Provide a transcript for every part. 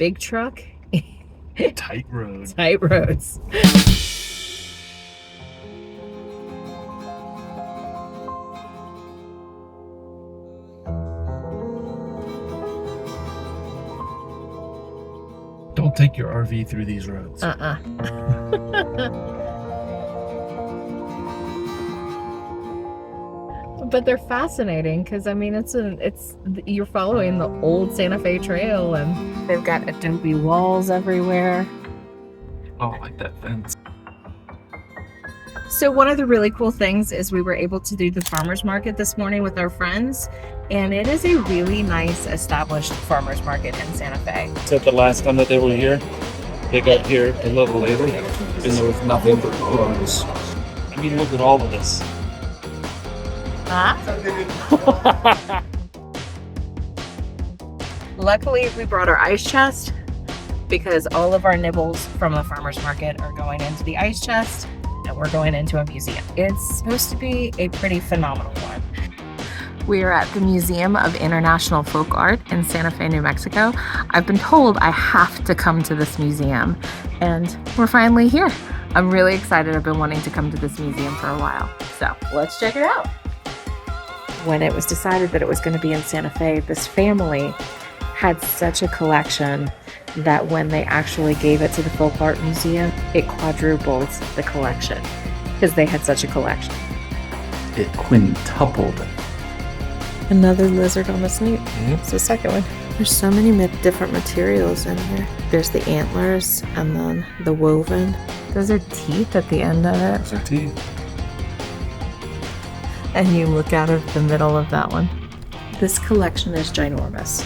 big truck. Tight road. Tight roads. Don't take your RV through these roads. But they're fascinating because I mean it's you're following the old Santa Fe Trail and they've got adobe walls everywhere. Oh, I like that fence. So one of the really cool things is we were able to do the farmers market this morning with our friends, and it is a really nice established farmers market in Santa Fe. Said the last time that they were here, they got here a little later, and there was nothing but clothes. I mean, look at all of this. Luckily, we brought our ice chest because all of our nibbles from the farmers market are going into the ice chest, and we're going into a museum. It's supposed to be a pretty phenomenal one. We are at the Museum of International Folk Art in Santa Fe, New Mexico. I've been told I have to come to this museum, and we're finally here. I'm really excited. I've been wanting to come to this museum for a while, so let's check it out. When it was decided that it was going to be in Santa Fe, this family had such a collection that when they actually gave it to the Folk Art Museum, it quadrupled the collection because they had such a collection. It quintupled. Another lizard on the snoot. Mm-hmm. It's the second one. There's so many different materials in here. There's the antlers and then the woven. Those are teeth at the end of it. Those are teeth. And you look out of the middle of that one. This collection is ginormous.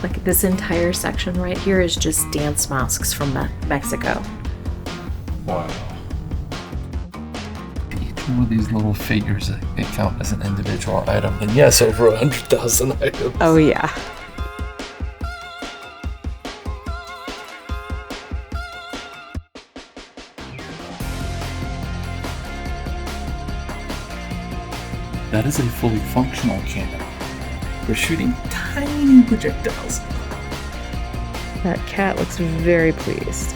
Like this entire section right here is just dance masks from Mexico. Wow. Each one of these little figures, they count as an individual item. And yes, over 100,000 items. Oh yeah. That is a fully functional cannon. We're shooting tiny projectiles. That cat looks very pleased.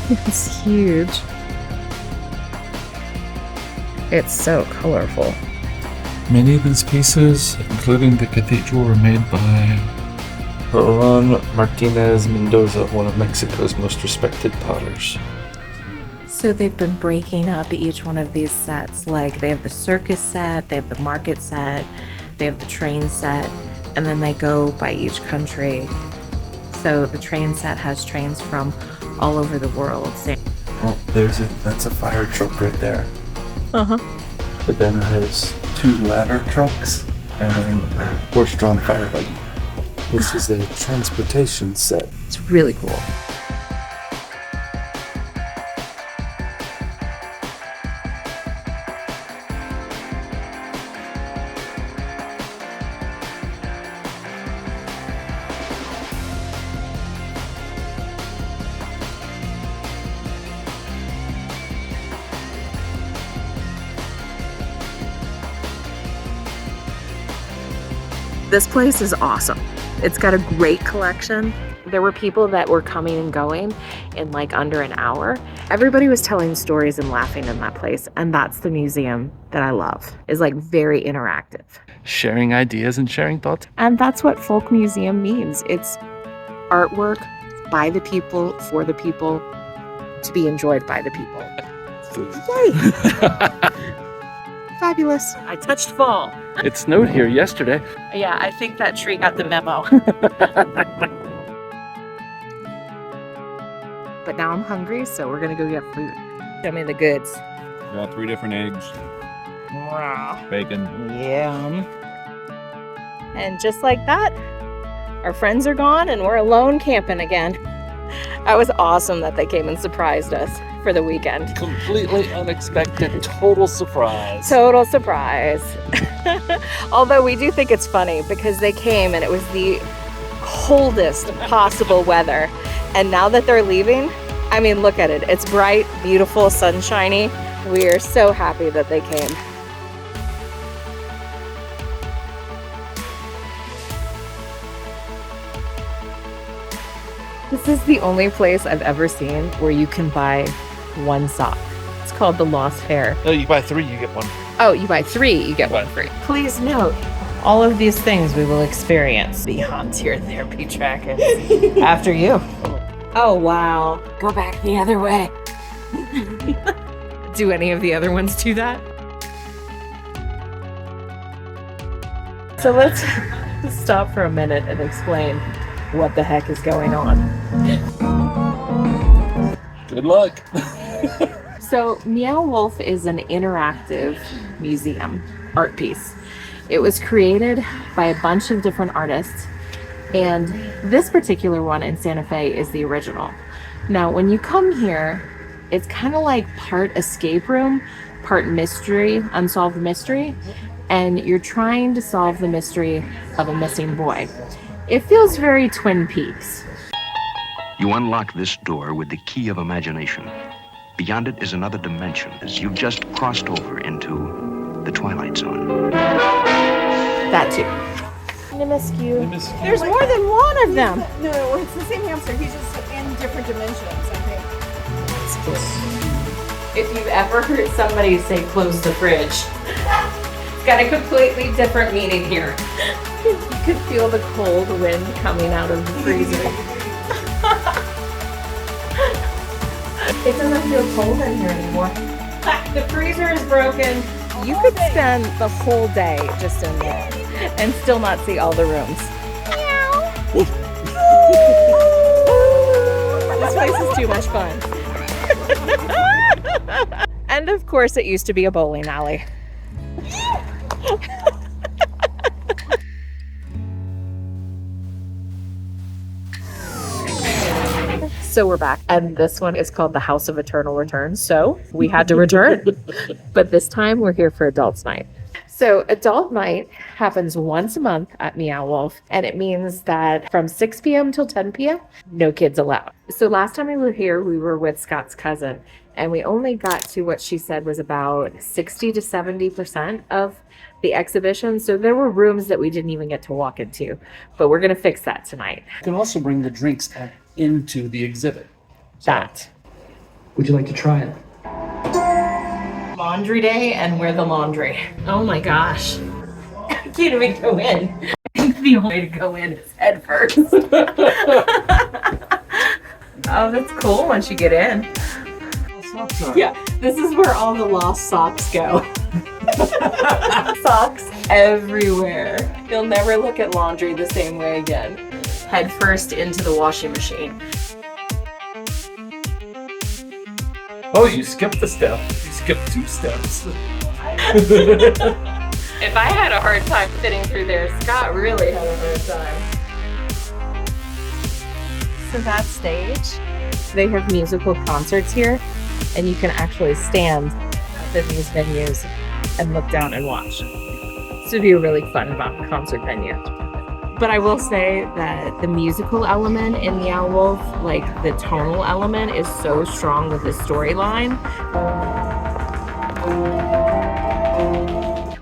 It's huge. It's so colorful. Many of these pieces, including the cathedral, were made by Juan Martinez Mendoza, one of Mexico's most respected potters. So they've been breaking up each one of these sets. Like they have the circus set, they have the market set, they have the train set, and then they go by each country. So the train set has trains from all over the world. Oh, that's a fire truck right there. Uh-huh. But then there's 2 ladder trucks and a horse-drawn fire buggy. This is a transportation set. It's really cool. This place is awesome. It's got a great collection. There were people that were coming and going in like under an hour. Everybody was telling stories and laughing in that place. And that's the museum that I love, is like very interactive. Sharing ideas and sharing thoughts. And that's what folk museum means. It's artwork by the people, for the people, to be enjoyed by the people. Yay! Fabulous. I touched fall. It snowed here yesterday. Yeah, I think that tree got the memo. But now I'm hungry, so we're gonna go get food. Show me the goods. Got 3 different eggs, Wow. bacon. Yum. And just like that, our friends are gone and we're alone camping again. That was awesome that they came and surprised us for the weekend. Completely unexpected, total surprise. Total surprise. Although we do think it's funny because they came and it was the coldest possible weather. And now that they're leaving, I mean, look at it. It's bright, beautiful, sunshiny. We are so happy that they came. This is the only place I've ever seen where you can buy one sock. It's called the Lost Fair. No, you buy 3, you get 1. Oh, you buy 3, you get 1 free. Please note, all of these things we will experience beyond your therapy track after you. Oh, wow. Go back the other way. Do any of the other ones do that? So let's stop for a minute and explain what the heck is going on. Good luck. So Meow Wolf is an interactive museum art piece. It was created by a bunch of different artists, and this particular one in Santa Fe is the original. Now, when you come here, it's kind of like part escape room, part mystery, unsolved mystery, and you're trying to solve the mystery of a missing boy. It feels very Twin Peaks. You unlock this door with the key of imagination. Beyond it is another dimension, as you've just crossed over into the Twilight Zone. That too. Minuscule. There's more than one of them. No, it's the same hamster. He's just in different dimensions, I think. If you've ever heard somebody say close the fridge, it's got a completely different meaning here. You could feel the cold wind coming out of the freezer. It doesn't feel cold in here anymore. The freezer is broken. You could spend the whole day just in there and still not see all the rooms. This place is too much fun. And of course, it used to be a bowling alley. So we're back, and this one is called the House of Eternal Return. So we had to return, but this time we're here for Adults Night. So Adult Night happens once a month at Meow Wolf, and it means that from 6 p.m. till 10 p.m., no kids allowed. So last time we were here, we were with Scott's cousin, and we only got to what she said was about 60 to 70% of the exhibition. So there were rooms that we didn't even get to walk into, but we're going to fix that tonight. You can also bring the drinks into the exhibit. That. Would you like to try it? Laundry day and wear the laundry. Oh my gosh. I can't even go in. I think the only way to go in is head first. Oh, that's cool once you get in. Yeah, this is where all the lost socks go. Socks everywhere. You'll never look at laundry the same way again. Head first into the washing machine. Oh, you skipped a step. You skipped 2 steps. If I had a hard time fitting through there, Scott really had a hard time. So that stage, they have musical concerts here, and you can actually stand at these venues and look down and watch. This would be a really fun concert venue. But I will say that the musical element in Meow Wolf, like the tonal element, is so strong with the storyline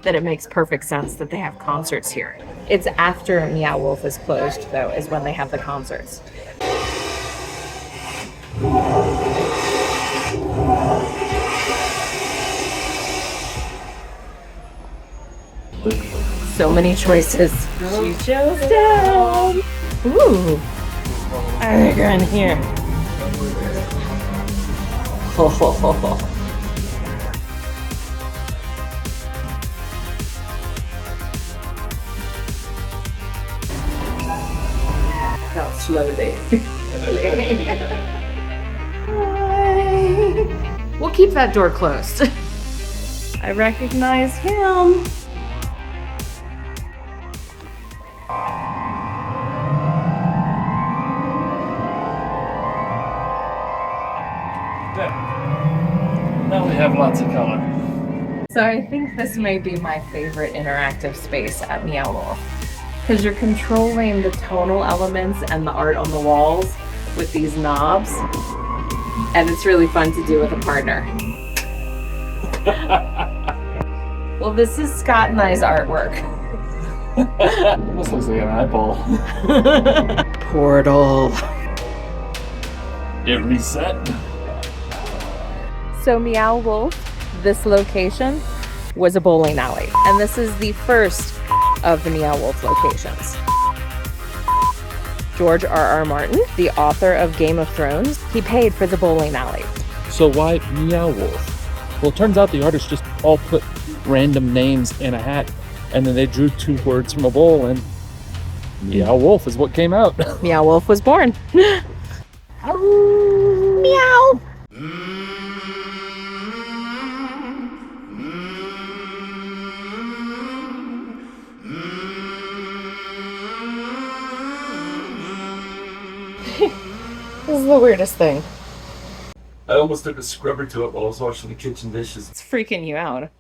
that it makes perfect sense that they have concerts here. It's after Meow Wolf is closed, though, is when they have the concerts. So many choices. You chose down. Ooh. I think you're in here. Ho, ho, ho, ho. Now slowly. We'll keep that door closed. I recognize him. Now we have lots of color. So I think this may be my favorite interactive space at Meow Wolf, because you're controlling the tonal elements and the art on the walls with these knobs, and it's really fun to do with a partner. Well, this is Scott and I's artwork. This looks like an eyeball. Portal. It reset. So Meow Wolf, this location was a bowling alley. And this is the first of the Meow Wolf locations. George R.R. Martin, the author of Game of Thrones, he paid for the bowling alley. So why Meow Wolf? Well, it turns out the artists just all put random names in a hat, and then they drew 2 words from a bowl, and Meow Wolf is what came out. Meow Wolf was born. Meow! This is the weirdest thing. I almost took a scrubber to it while I was washing the kitchen dishes. It's freaking you out.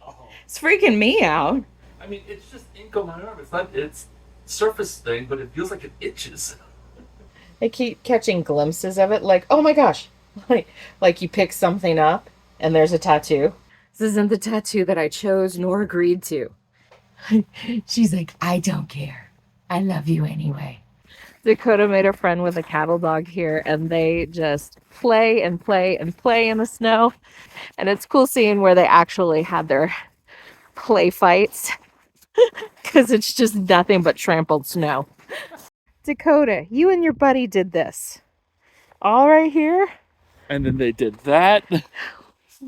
It's freaking me out. I mean, it's just ink on my arm. It's surface thing, but it feels like it itches. I keep catching glimpses of it, like, oh my gosh, like you pick something up and there's a tattoo. This isn't the tattoo that I chose nor agreed to. She's like, I don't care. I love you anyway. Dakota made a friend with a cattle dog here, and they just play and play and play in the snow. And it's cool seeing where they actually had their play fights, because it's just nothing but trampled snow. Dakota, you and your buddy did this. All right here. And then they did that. And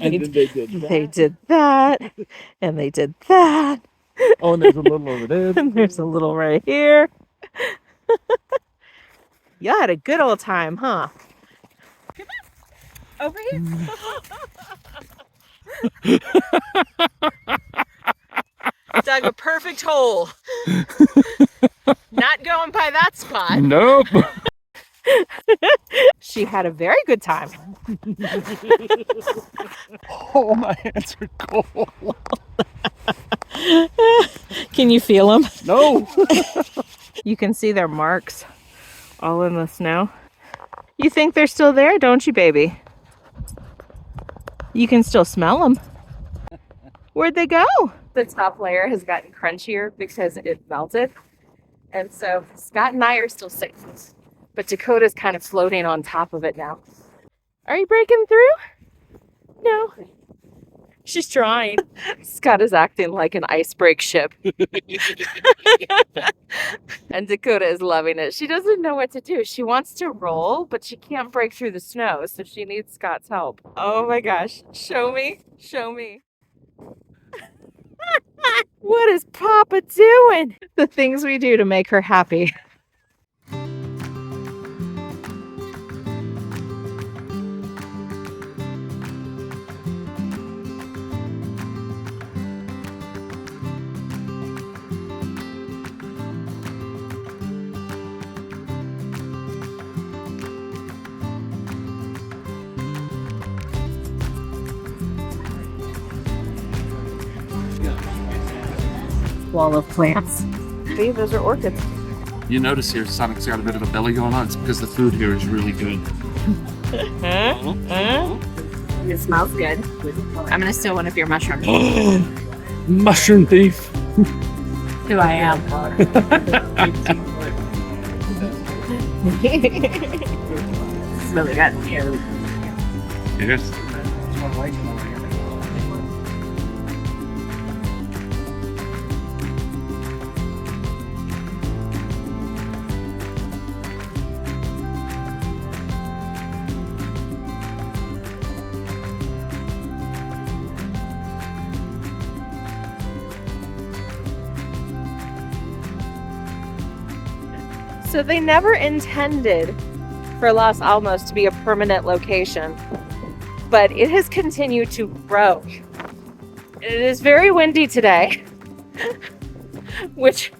then they did that. They did that. And they did that. Oh, and there's a little over there. And there's a little right here. Y'all had a good old time, huh? Come on. Over here. Dug a perfect hole. Not going by that spot. Nope. She had a very good time. Oh, my hands are cold. Can you feel them? No. You can see their marks all in the snow. You think they're still there, don't you, baby? You can still smell them. Where'd they go? The top layer has gotten crunchier because it melted. And so Scott and I are still safe. But Dakota's kind of floating on top of it now. Are you breaking through? No. She's trying. Scott is acting like an icebreak ship. And Dakota is loving it. She doesn't know what to do. She wants to roll, but she can't break through the snow, so she needs Scott's help. Oh my gosh. Show me. Show me. What is Papa doing? The things we do to make her happy. Wall of plants. See, those are orchids. You notice here Sonic's got a bit of a belly going on. It's because the food here is really good. It smells good. I'm gonna steal one of your mushrooms. Mushroom thief. Who I am. It's really good. Yes. So they never intended for Los Alamos to be a permanent location, but it has continued to grow. It is very windy today, which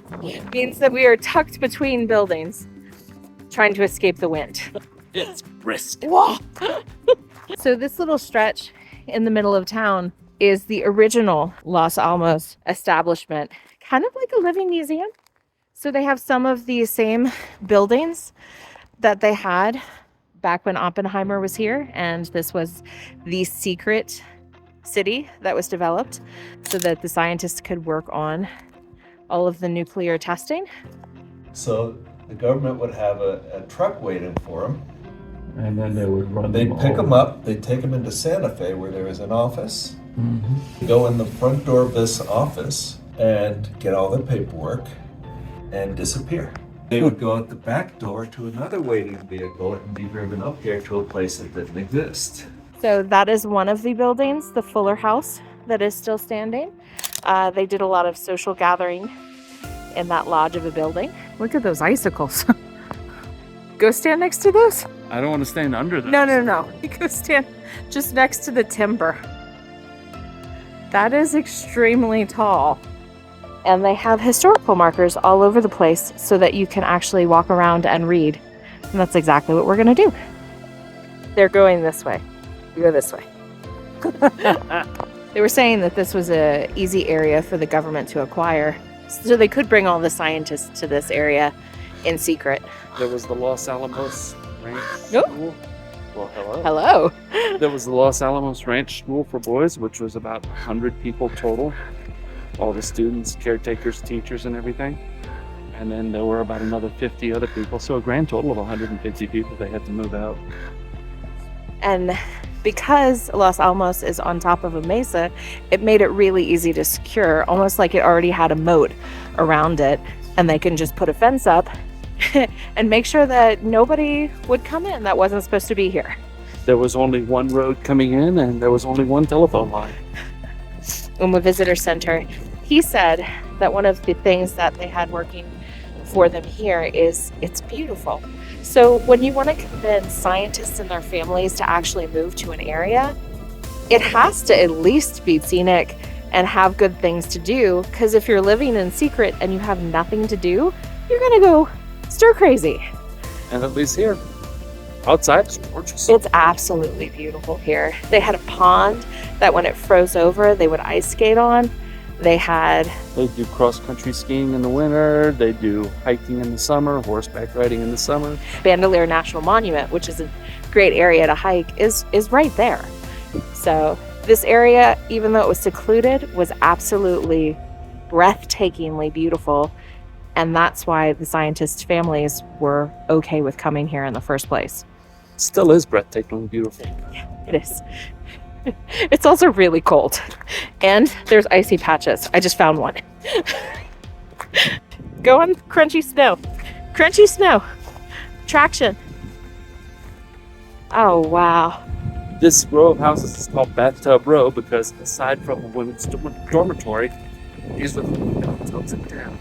means that we are tucked between buildings, trying to escape the wind. It's brisk. Whoa! So this little stretch in the middle of town is the original Los Alamos establishment, kind of like a living museum. So they have some of the same buildings that they had back when Oppenheimer was here, and this was the secret city that was developed so that the scientists could work on all of the nuclear testing. So the government would have a truck waiting for them, And then they would run They'd them pick all. them up, they'd take them into Santa Fe where there is an office, Mhm. go in the front door of this office and get all their paperwork and disappear. They would go out the back door to another waiting vehicle and be driven up here to a place that didn't exist. So that is one of the buildings, the Fuller House, that is still standing. They did a lot of social gathering in that lodge of a building. Look at those icicles. Go stand next to those. I don't want to stand under them. No. You go stand just next to the timber. That is extremely tall. And they have historical markers all over the place so that you can actually walk around and read. And that's exactly what we're going to do. They're going this way. You go this way. They were saying that this was an easy area for the government to acquire. So they could bring all the scientists to this area in secret. There was the Los Alamos Ranch Oh. School. Well, hello. Hello. There was the Los Alamos Ranch School for Boys, which was about 100 people total. All the students, caretakers, teachers, and everything. And then there were about another 50 other people. So a grand total of 150 people they had to move out. And because Los Alamos is on top of a mesa, it made it really easy to secure, almost like it already had a moat around it. And they can just put a fence up and make sure that nobody would come in that wasn't supposed to be here. There was only one road coming in, and there was only one telephone line. In the visitor center, he said that one of the things that they had working for them here is it's beautiful. So when you want to convince scientists and their families to actually move to an area, it has to at least be scenic and have good things to do, because if you're living in secret and you have nothing to do, you're going to go stir crazy. And at least here, outside it's gorgeous. It's absolutely beautiful here. They had a pond that when it froze over, they would ice skate on. They do cross-country skiing in the winter. They do hiking in the summer, horseback riding in the summer. Bandelier National Monument, which is a great area to hike, is right there. So this area, even though it was secluded, was absolutely breathtakingly beautiful. And that's why the scientists' families were okay with coming here in the first place. Still is breathtakingly beautiful. It is. It's also really cold. And there's icy patches. I just found one. Go on crunchy snow. Crunchy snow. Traction. Oh, wow. This row of houses is called Bathtub Row because aside from a women's dormitory, these were the only bathtubs in town.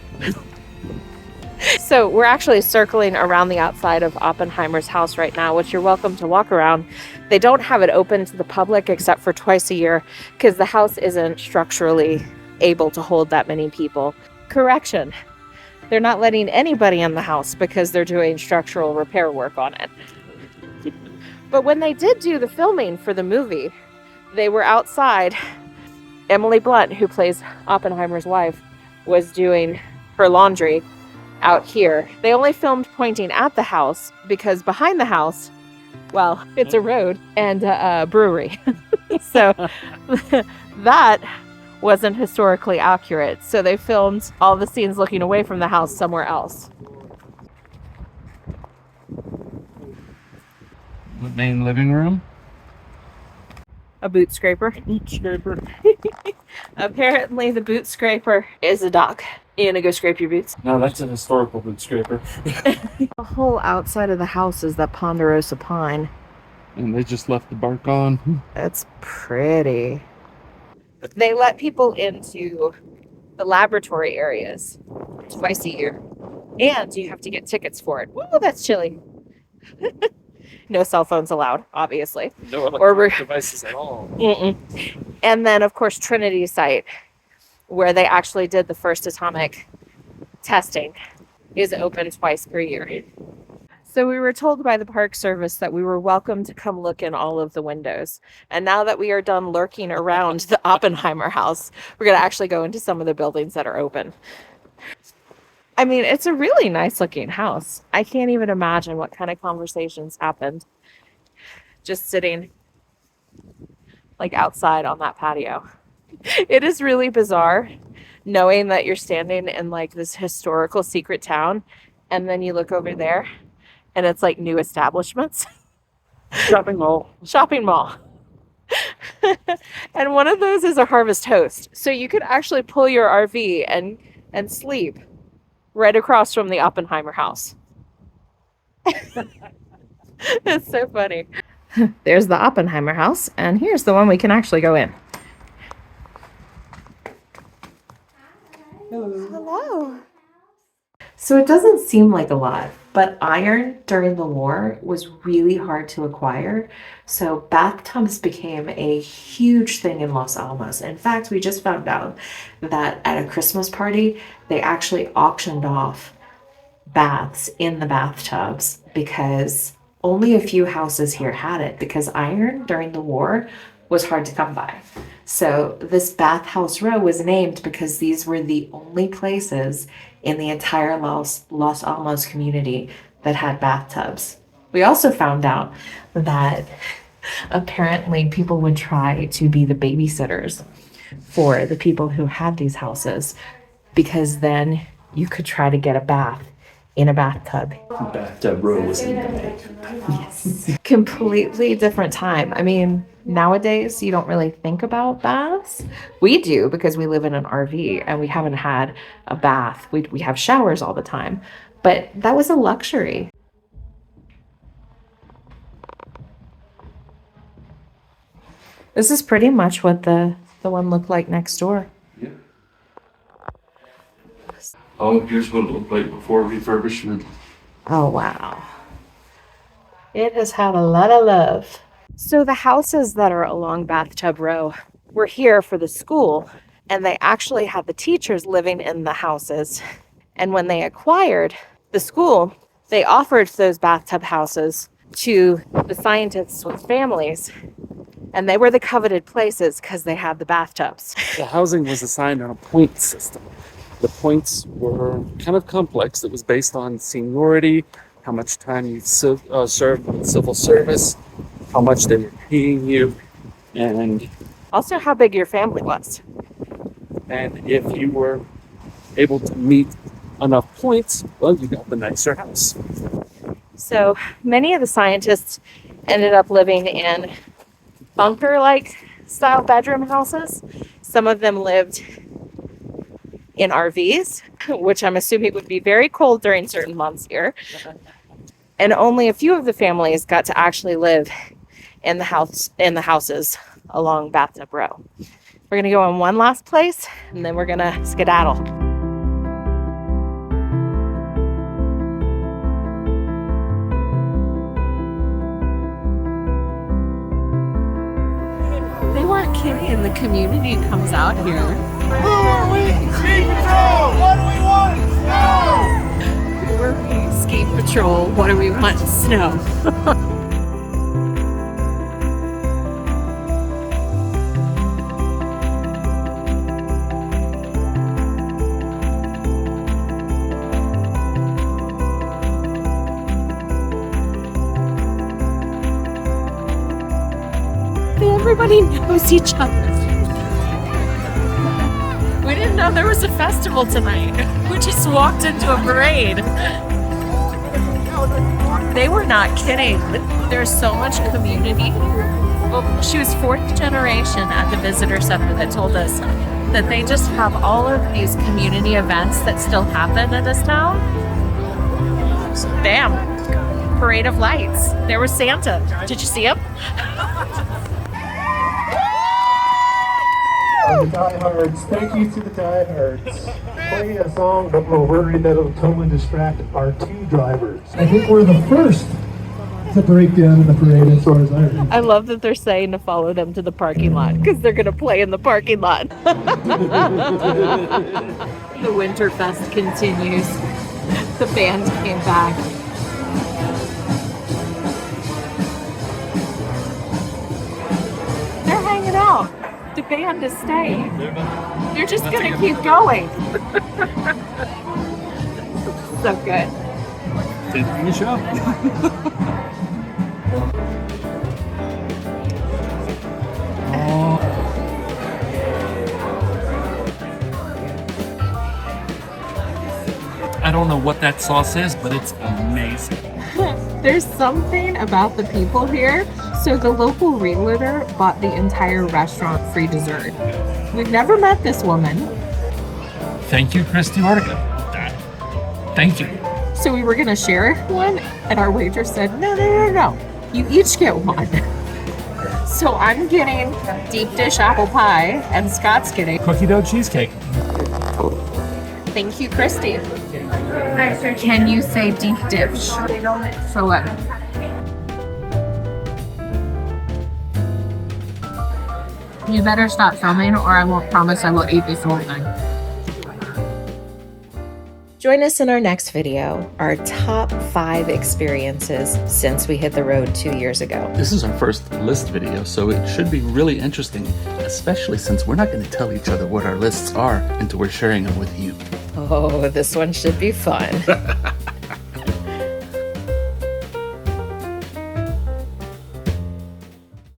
So we're actually circling around the outside of Oppenheimer's house right now, which you're welcome to walk around. They don't have it open to the public except for twice a year because the house isn't structurally able to hold that many people. Correction. They're not letting anybody in the house because they're doing structural repair work on it. But when they did do the filming for the movie, they were outside. Emily Blunt, who plays Oppenheimer's wife, was doing her laundry out here. They only filmed pointing at the house because behind the house, well, it's a road and a brewery. So that wasn't historically accurate. So they filmed all the scenes looking away from the house somewhere else. The main living room. A boot scraper. Apparently the boot scraper is a dock. You gonna go scrape your boots? No, that's a historical boot scraper. The whole outside of the house is that ponderosa pine. And they just left the bark on. It's pretty. They let people into the laboratory areas twice a year. And you have to get tickets for it. Whoa, that's chilly. No cell phones allowed, obviously. No Or we're- electronic devices at all. And then, of course, Trinity site, where they actually did the first atomic testing, is open twice per year. So we were told by the Park Service that we were welcome to come look in all of the windows. And now that we are done lurking around the Oppenheimer house, we're going to actually go into some of the buildings that are open. I mean, it's a really nice looking house. I can't even imagine what kind of conversations happened just sitting like outside on that patio. It is really bizarre knowing that you're standing in like this historical secret town and then you look over there and it's like new establishments. Shopping mall. Shopping mall. And one of those is a Harvest Host. So you could actually pull your RV and sleep right across from the Oppenheimer house. It's so funny. There's the Oppenheimer house, and here's the one we can actually go in. Hello. So it doesn't seem like a lot, but iron during the war was really hard to acquire. So bathtubs became a huge thing in Los Alamos. In fact, we just found out that at a Christmas party, they actually auctioned off baths in the bathtubs because only a few houses here had it, because iron during the war was hard to come by. So this bathhouse row was named because these were the only places in the entire Los Alamos community that had bathtubs. We also found out that apparently people would try to be the babysitters for the people who had these houses, because then you could try to get a bath in a bathtub. Bathtub row was in demand. Yes. Completely different time. I mean, nowadays you don't really think about baths. We do because we live in an RV and we haven't had a bath. We have showers all the time, but that was a luxury. This is pretty much what the one looked like next door. Yeah. Oh, here's what it looked like before refurbishment. Oh, wow. It has had a lot of love. So the houses that are along Bathtub Row were here for the school, and they actually had the teachers living in the houses. And when they acquired the school, they offered those bathtub houses to the scientists with families, and they were the coveted places because they had the bathtubs. The housing was assigned on a point system. The points were kind of complex. It was based on seniority, how much time you served with civil service, how much they were paying you, and Also, how big your family was. and if you were able to meet enough points, well, you got the nicer house. So many of the scientists ended up living in bunker-like style bedroom houses. Some of them lived in RVs, which I'm assuming would be very cold during certain months here. And only a few of the families got to actually live in the houses along Bathtub Row. We're gonna go in one last place, and then we're gonna skedaddle. They weren't kidding. The community comes out here. Who are we? Ski Patrol! What do we want? Snow! We're Ski Patrol. What do we want? Snow. Everybody knows each other. We didn't know there was a festival tonight. We just walked into a parade. They were not kidding. There's so much community. Well, she was 4th generation at the visitor center that told us that they just have all of these community events that still happen in this town. Bam! Parade of lights. There was Santa. Did you see him? The diehards, thank you to the diehards. Playing a song, but we're worried that it'll totally distract our 2 drivers. I think we're the first to break down in the parade as far as I know. I love that they're saying to follow them to the parking lot because they're going to play in the parking lot. The Winterfest continues. The band came back. They're hanging out. The band is staying. They're just going to keep going. So good. Didn't you show? I don't know what that sauce is, but it's amazing. There's something about the people here. So the local realtor bought the entire restaurant free dessert. We've never met this woman. Thank you, Christy Martica. Thank you. So we were gonna share one, and our waitress said, no. You each get one. So I'm getting deep dish apple pie, and Scott's getting Cookie dough cheesecake. Thank you, Christy. Can you say deep dish? For what? You better stop filming, or I won't promise I will eat this whole thing. Join us in our next video, our top 5 experiences since we hit the road 2 years ago. This is our first list video, so it should be really interesting, especially since we're not going to tell each other what our lists are until we're sharing them with you. Oh, this one should be fun.